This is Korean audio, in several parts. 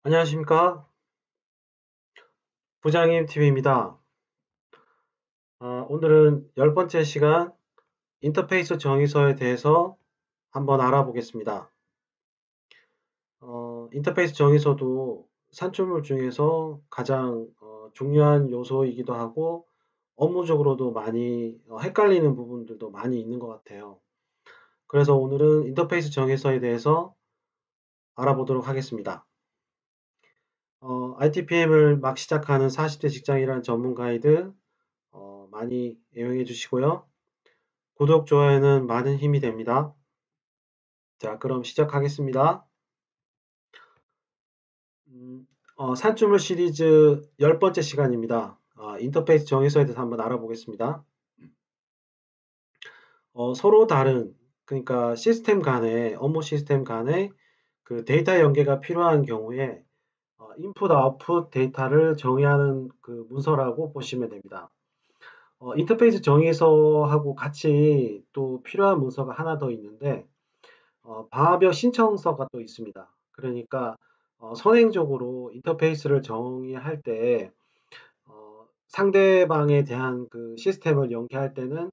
안녕하십니까? 부장님 TV입니다. 오늘은 10번째 시간 인터페이스 정의서에 대해서 한번 알아보겠습니다. 인터페이스 정의서도 산출물 중에서 가장 중요한 요소이기도 하고 업무적으로도 많이 헷갈리는 부분들도 많이 있는 것 같아요. 그래서 오늘은 인터페이스 정의서에 대해서 알아보도록 하겠습니다. ITPM을 막 시작하는 40대 직장이란 전문 가이드 많이 애용해 주시고요. 구독, 좋아요는 많은 힘이 됩니다. 자, 그럼 시작하겠습니다. 음, 산출물 시리즈 10번째 시간입니다. 인터페이스 정의서에 대해서 한번 알아보겠습니다. 서로 다른, 그러니까 시스템 간의, 업무 시스템 간의 그 데이터 연계가 필요한 경우에 인풋, 아웃풋 데이터를 정의하는 그 문서라고 보시면 됩니다. 인터페이스 정의서하고 같이 또 필요한 문서가 하나 더 있는데, 방화벽 신청서가 또 있습니다. 그러니까 선행적으로 인터페이스를 정의할 때 상대방에 대한 그 시스템을 연계할 때는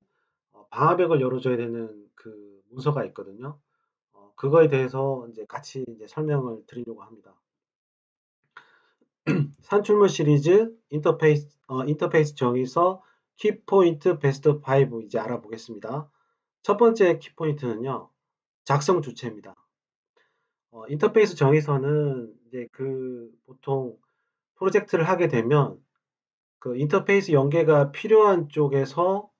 방화벽을 열어줘야 되는 그 문서가 있거든요. 그거에 대해서 이제 같이 이제 설명을 드리려고 합니다. 산출물 시리즈 인터페이스 정의서 키포인트 베스트 5 이제 알아보겠습니다. 첫 번째 키포인트는요, 작성 주체입니다. 인터페이스 정의서는 이제 그 보통 프로젝트를 하게 되면 그 인터페이스 연계가 필요한 쪽에서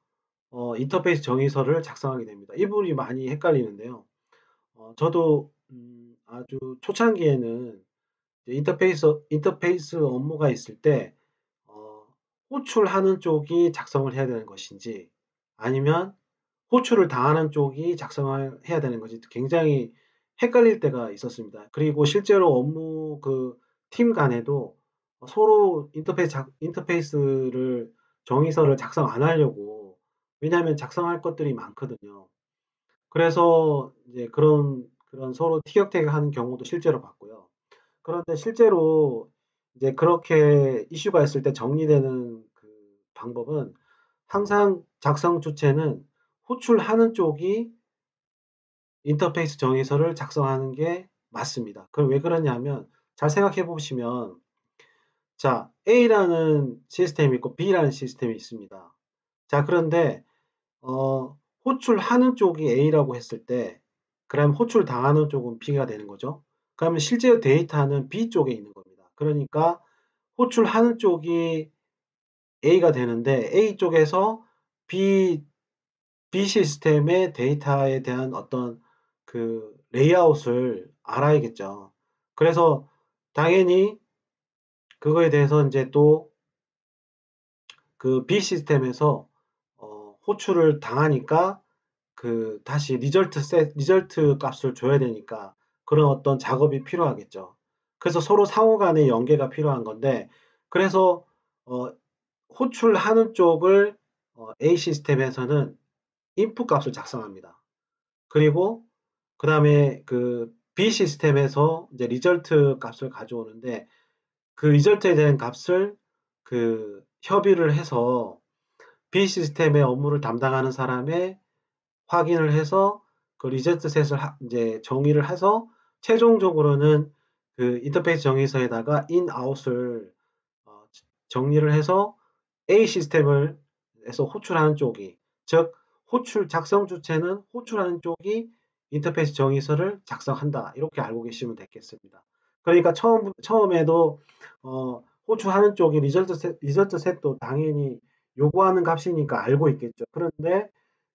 인터페이스 정의서를 작성하게 됩니다. 이 부분이 많이 헷갈리는데요. 저도 아주 초창기에는 인터페이스 업무가 있을 때 어, 호출하는 쪽이 작성을 해야 되는 것인지 아니면 호출을 당하는 쪽이 작성을 해야 되는 것이 굉장히 헷갈릴 때가 있었습니다. 그리고 실제로 업무 그 팀 간에도 서로 인터페이스를 정의서를 작성 안 하려고 왜냐하면 작성할 것들이 많거든요. 그래서 이제 그런 서로 티격태격하는 경우도 실제로 봤고요. 그런데 실제로 이제 그렇게 이슈가 있을 때 정리되는 그 방법은 항상 작성 주체는 호출하는 쪽이 인터페이스 정의서를 작성하는 게 맞습니다. 그럼 왜 그러냐면 잘 생각해 보시면 자, A라는 시스템이 있고 B라는 시스템이 있습니다. 자, 그런데 호출하는 쪽이 A라고 했을 때 그럼 호출 당하는 쪽은 B가 되는 거죠. 그러면 실제 데이터는 B 쪽에 있는 겁니다. 그러니까 호출하는 쪽이 A가 되는데 A 쪽에서 B B 시스템의 데이터에 대한 어떤 그 레이아웃을 알아야겠죠. 그래서 당연히 그거에 대해서 이제 또 그 B 시스템에서 호출을 당하니까 그 다시 리절트 값을 줘야 되니까 그런 어떤 작업이 필요하겠죠. 그래서 서로 상호 간의 연계가 필요한 건데 그래서 어, 호출하는 쪽을 A 시스템에서는 인풋 값을 작성합니다. 그리고 그 다음에 그 B 시스템에서 이제 리절트 값을 가져오는데 그 리절트에 대한 값을 그 협의를 해서 B 시스템의 업무를 담당하는 사람의 확인을 해서 그 리절트 셋을 이제 정의를 해서 최종적으로는 그 인터페이스 정의서에다가 in, out을 어, 정리를 해서 A 시스템을 해서 호출하는 쪽이 즉 호출 작성 주체는 호출하는 쪽이 인터페이스 정의서를 작성한다. 이렇게 알고 계시면 되겠습니다. 그러니까 처음에도 호출하는 쪽이 리절트 셋도 당연히 요구하는 값이니까 알고 있겠죠. 그런데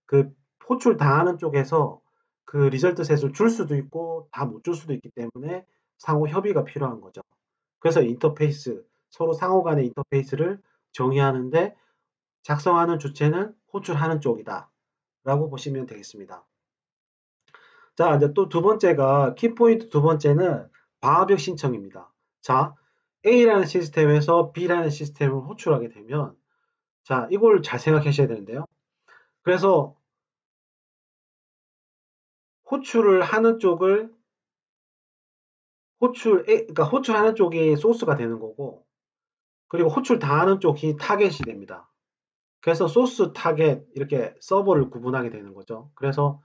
그 호출 당하는 쪽에서 그 리절트 셋을 줄 수도 있고 다 못 줄 수도 있기 때문에 상호 협의가 필요한 거죠. 그래서 인터페이스 서로 상호 간의 인터페이스를 정의하는데 작성하는 주체는 호출하는 쪽이다. 라고 보시면 되겠습니다. 자, 이제 또 두 번째가, 키포인트 두 번째는 방화벽 신청입니다. 자, A라는 시스템에서 B라는 시스템을 호출하게 되면, 자, 이걸 잘 생각하셔야 되는데요. 그래서 호출을 하는 쪽을 그러니까 호출하는 쪽이 소스가 되는 거고, 그리고 호출 당하는 쪽이 타겟이 됩니다. 그래서 소스, 타겟 이렇게 서버를 구분하게 되는 거죠. 그래서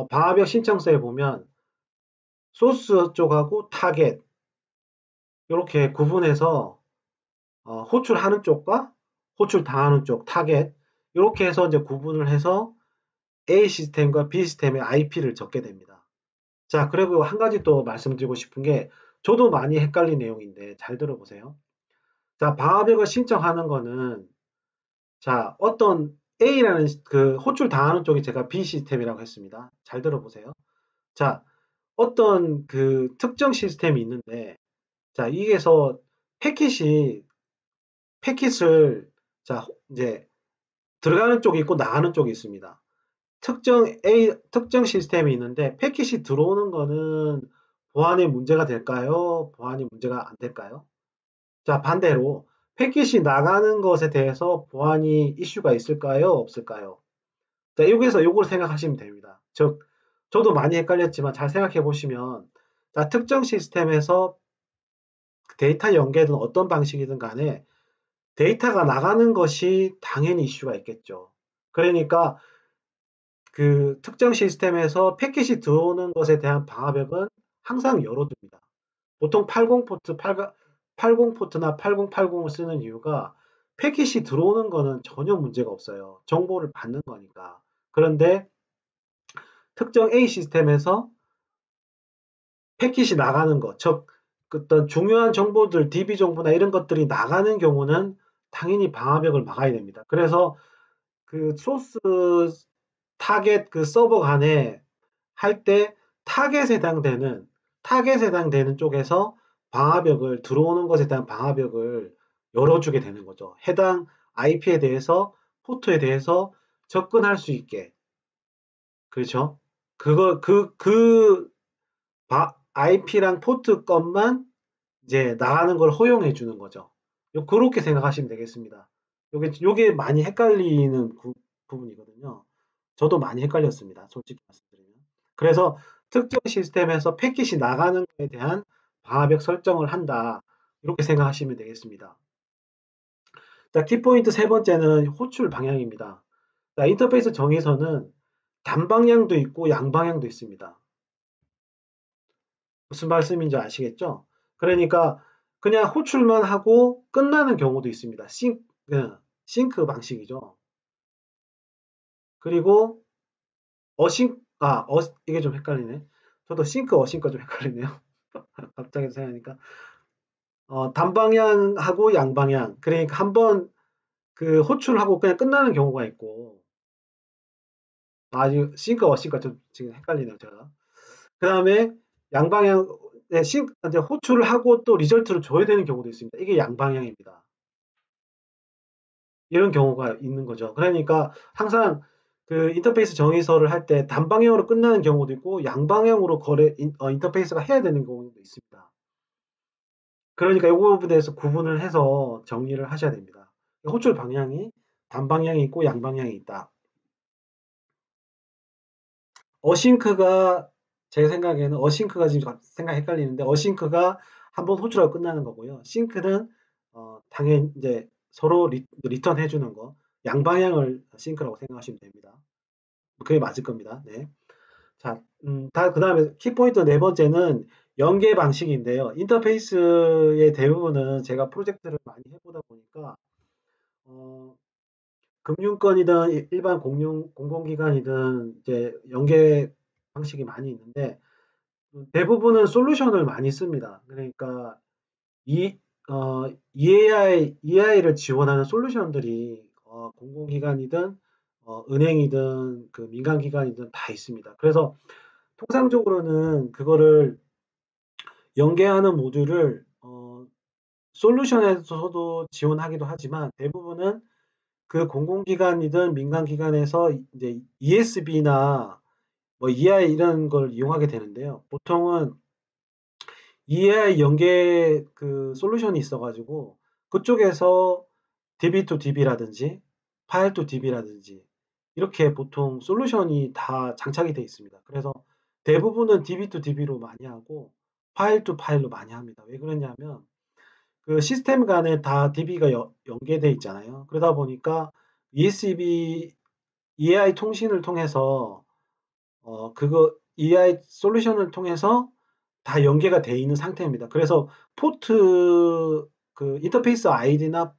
방화벽 신청서에 보면 소스 쪽하고 타겟 이렇게 구분해서 호출하는 쪽과 호출 당하는 쪽 타겟 이렇게 해서 이제 구분을 해서 A 시스템과 B 시스템의 IP를 적게 됩니다. 자, 그리고 한 가지 또 말씀드리고 싶은 게 저도 많이 헷갈린 내용인데 잘 들어보세요. 자, 방화벽을 신청하는 거는 자, 어떤 A라는 그 호출 당하는 쪽이 제가 B 시스템이라고 했습니다. 잘 들어보세요. 자, 어떤 그 특정 시스템이 있는데 자, 여기에서 패킷이 패킷을 자, 이제 들어가는 쪽이 있고 나가는 쪽이 있습니다. 특정 시스템이 있는데 패킷이 들어오는 거는 보안에 문제가 될까요? 보안이 문제가 안 될까요? 자, 반대로 패킷이 나가는 것에 대해서 보안이 이슈가 있을까요? 없을까요? 자, 여기서 요걸 생각하시면 됩니다. 즉, 저도 많이 헷갈렸지만 잘 생각해 보시면 자, 특정 시스템에서 데이터 연계든 어떤 방식이든 간에 데이터가 나가는 것이 당연히 이슈가 있겠죠. 그러니까 그 특정 시스템에서 패킷이 들어오는 것에 대한 방화벽은 항상 열어둡니다. 보통 80 포트나 8080을 쓰는 이유가 패킷이 들어오는 거는 전혀 문제가 없어요. 정보를 받는 거니까. 그런데 특정 A 시스템에서 패킷이 나가는 것, 즉 어떤 중요한 정보들, DB 정보나 이런 것들이 나가는 경우는 당연히 방화벽을 막아야 됩니다. 그래서 그 소스 타겟 그 서버 간에 할 때 타겟에 해당되는 쪽에서 방화벽을 들어오는 것에 대한 방화벽을 열어주게 되는 거죠. 해당 IP에 대해서 포트에 대해서 접근할 수 있게 그렇죠. 그거 IP랑 포트 것만 이제 나가는 걸 허용해 주는 거죠. 그렇게 생각하시면 되겠습니다. 요게 많이 헷갈리는 부분이거든요. 저도 많이 헷갈렸습니다. 솔직히 말씀드리면. 그래서 특정 시스템에서 패킷이 나가는 것에 대한 방화벽 설정을 한다. 이렇게 생각하시면 되겠습니다. 자, 키포인트 세 번째는 호출 방향입니다. 자, 인터페이스 정의서는 단방향도 있고 양방향도 있습니다. 무슨 말씀인지 아시겠죠? 그러니까 그냥 호출만 하고 끝나는 경우도 있습니다. 싱크 방식이죠. 그리고 이게 좀 헷갈리네. 저도 싱크, 어싱크가 좀 헷갈리네요. 갑자기 생각하니까. 단방향하고 양방향. 그러니까 한번 그 호출하고 그냥 끝나는 경우가 있고, 이거 싱크, 어싱크가 좀 지금 헷갈리네요, 제가. 그 다음에 양방향, 네, 이제 호출을 하고 또 리절트를 줘야 되는 경우도 있습니다. 이게 양방향입니다. 이런 경우가 있는 거죠. 그러니까 항상 그 인터페이스 정의서를 할 때 단방향으로 끝나는 경우도 있고 양방향으로 인터페이스가 해야 되는 경우도 있습니다. 그러니까 이 부분에 대해서 구분을 해서 정리를 하셔야 됩니다. 호출 방향이 단방향이 있고 양방향이 있다. 어싱크가 제 생각에는 어싱크가 지금 생각 헷갈리는데 어싱크가 한번 호출하고 끝나는 거고요. 싱크는 당연히 이제 서로 리턴 해주는 거 양방향을 싱크라고 생각하시면 됩니다. 그게 맞을 겁니다. 네. 자, 그다음에 키포인트 네 번째는 연계 방식인데요. 인터페이스의 대부분은 제가 프로젝트를 많이 해보다 보니까 어, 금융권이든 일반 공공기관이든 이제 연계 방식이 많이 있는데 대부분은 솔루션을 많이 씁니다. 그러니까 이 EAI를 지원하는 솔루션들이 공공기관이든 은행이든 그 민간기관이든 다 있습니다. 그래서 통상적으로는 그거를 연계하는 모듈을 솔루션에서도 지원하기도 하지만 대부분은 그 공공기관이든 민간기관에서 이제 ESB나 뭐 EI 이런 걸 이용하게 되는데요. 보통은 EI 연계 그 솔루션이 있어가지고 그쪽에서 DB to DB라든지 파일 to DB라든지 이렇게 보통 솔루션이 다 장착이 되어 있습니다. 그래서 대부분은 DB to DB로 많이 하고 파일 투 파일로 많이 합니다. 왜 그러냐면 그 시스템 간에 다 DB가 연계돼 있잖아요. 그러다 보니까 ESB EI 통신을 통해서 그거 EI 솔루션을 통해서 다 연계가 돼 있는 상태입니다. 그래서 포트 그 인터페이스 아이디나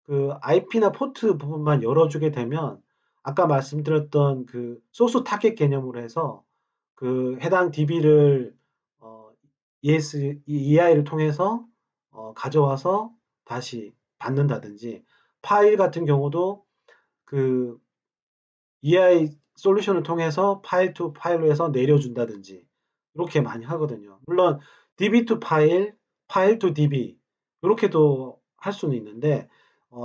그 IP나 포트 부분만 열어주게 되면 아까 말씀드렸던 그 소스 타겟 개념으로 해서 그 해당 DB를 EI를 통해서 가져와서 다시 받는다든지 파일 같은 경우도 그 EI 솔루션을 통해서 파일 투 파일로 해서 내려준다든지 이렇게 많이 하거든요. 물론 DB 투 파일, 파일 투 DB 이렇게도 할 수는 있는데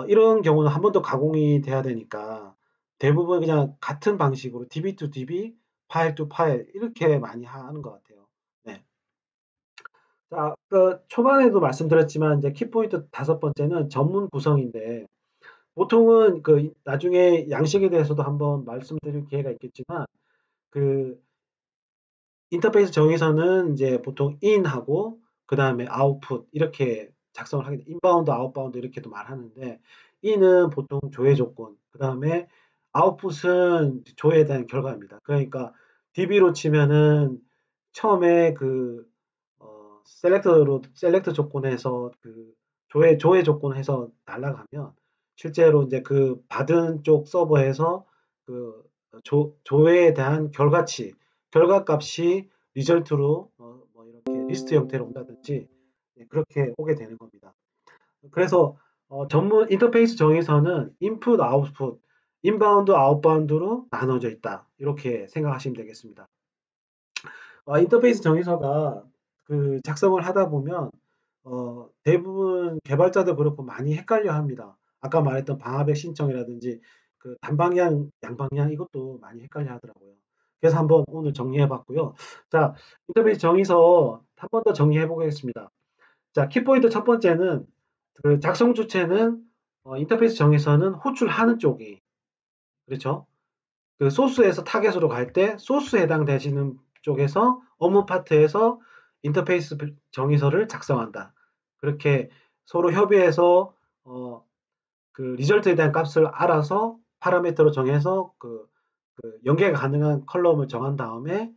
이런 경우는 한 번 더 가공이 돼야 되니까 대부분 그냥 같은 방식으로 DB 투 DB, 파일 투 파일 이렇게 많이 하는 것 같아요. 네. 자, 그 초반에도 말씀드렸지만 이제 키포인트 다섯 번째는 전문 구성인데 보통은 그 나중에 양식에 대해서도 한번 말씀드릴 기회가 있겠지만 그 인터페이스 정의서는 이제 보통 in하고 그다음에 output 이렇게 작성을 하게 돼. 인바운드, 아웃바운드 이렇게도 말하는데 in은 보통 조회 조건, 그다음에 output은 조회에 대한 결과입니다. 그러니까 DB로 치면은 처음에 그 셀렉트 조건에서 그 조회 조건에서 날아가면 실제로 이제 그 받은 쪽 서버에서 그 조회에 대한 결과값이 리절트로 뭐 이렇게 리스트 형태로 온다든지 그렇게 오게 되는 겁니다. 그래서 전문 인터페이스 정의서는 인풋, 아웃풋, 인바운드, 아웃바운드로 나눠져 있다. 이렇게 생각하시면 되겠습니다. 인터페이스 정의서가 그 작성을 하다 보면 대부분 개발자도 그렇고 많이 헷갈려 합니다. 아까 말했던 방화벽 신청이라든지 그 단방향, 양방향 이것도 많이 헷갈려 하더라고요. 그래서 한번 오늘 정리해 봤고요. 자, 인터페이스 정의서 한 번 더 정리해 보겠습니다. 자, 키포인트 첫 번째는 그 작성 주체는 인터페이스 정의서는 호출하는 쪽이 그렇죠? 그 소스에서 타겟으로 갈 때 소스에 해당되시는 쪽에서 업무 파트에서 인터페이스 정의서를 작성한다. 그렇게 서로 협의해서 그 리절트에 대한 값을 알아서 파라미터로 정해서 그 연계가 가능한 컬럼을 정한 다음에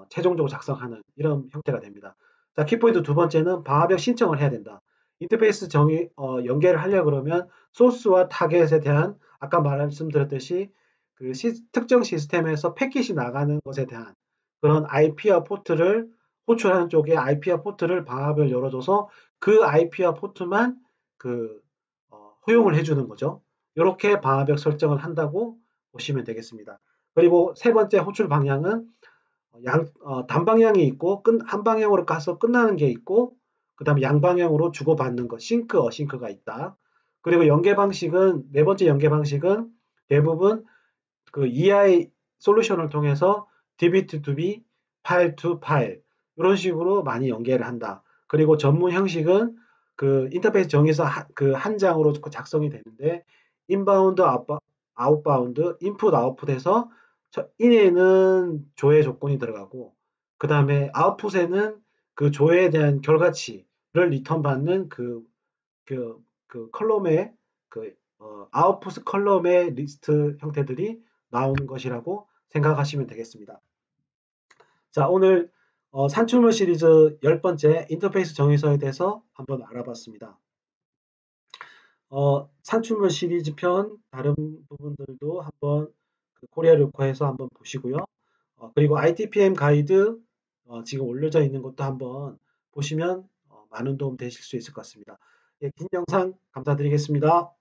최종적으로 작성하는 이런 형태가 됩니다. 자, 키포인트 두 번째는 방화벽 신청을 해야 된다. 인터페이스 연계를 하려 그러면 소스와 타겟에 대한 아까 말씀드렸듯이 그 특정 시스템에서 패킷이 나가는 것에 대한 그런 IP와 포트를 호출하는 쪽에 IP와 포트를 방화벽을 열어줘서 그 IP와 포트만 그 허용을 해주는 거죠. 이렇게 방화벽 설정을 한다고 보시면 되겠습니다. 그리고 세 번째 호출 방향은 단방향이 있고 한 방향으로 가서 끝나는 게 있고 그 다음에 양방향으로 주고받는 것, 싱크, 어싱크가 있다. 그리고 연계 방식은 네 번째 연계 방식은 대부분 그 EI 솔루션을 통해서 DB to DB, 파일 to 파일 이런 식으로 많이 연계를 한다. 그리고 전문 형식은 그 인터페이스 정의서 그 한 장으로 작성이 되는데 인바운드, 아웃바운드, 인풋, 아웃풋에서 인에는 조회 조건이 들어가고 그 다음에 아웃풋에는 그 조회에 대한 결과치를 리턴 받는 그 컬럼의 그 아웃풋 컬럼의 리스트 형태들이 나오는 것이라고 생각하시면 되겠습니다. 자, 오늘 산출물 시리즈 10번째 인터페이스 정의서에 대해서 한번 알아봤습니다. 산출물 시리즈 편 다른 부분들도 한번 그 코리아 르코에서 한번 보시고요. 그리고 ITPM 가이드 지금 올려져 있는 것도 한번 보시면 많은 도움 되실 수 있을 것 같습니다. 예, 긴 영상 감사드리겠습니다.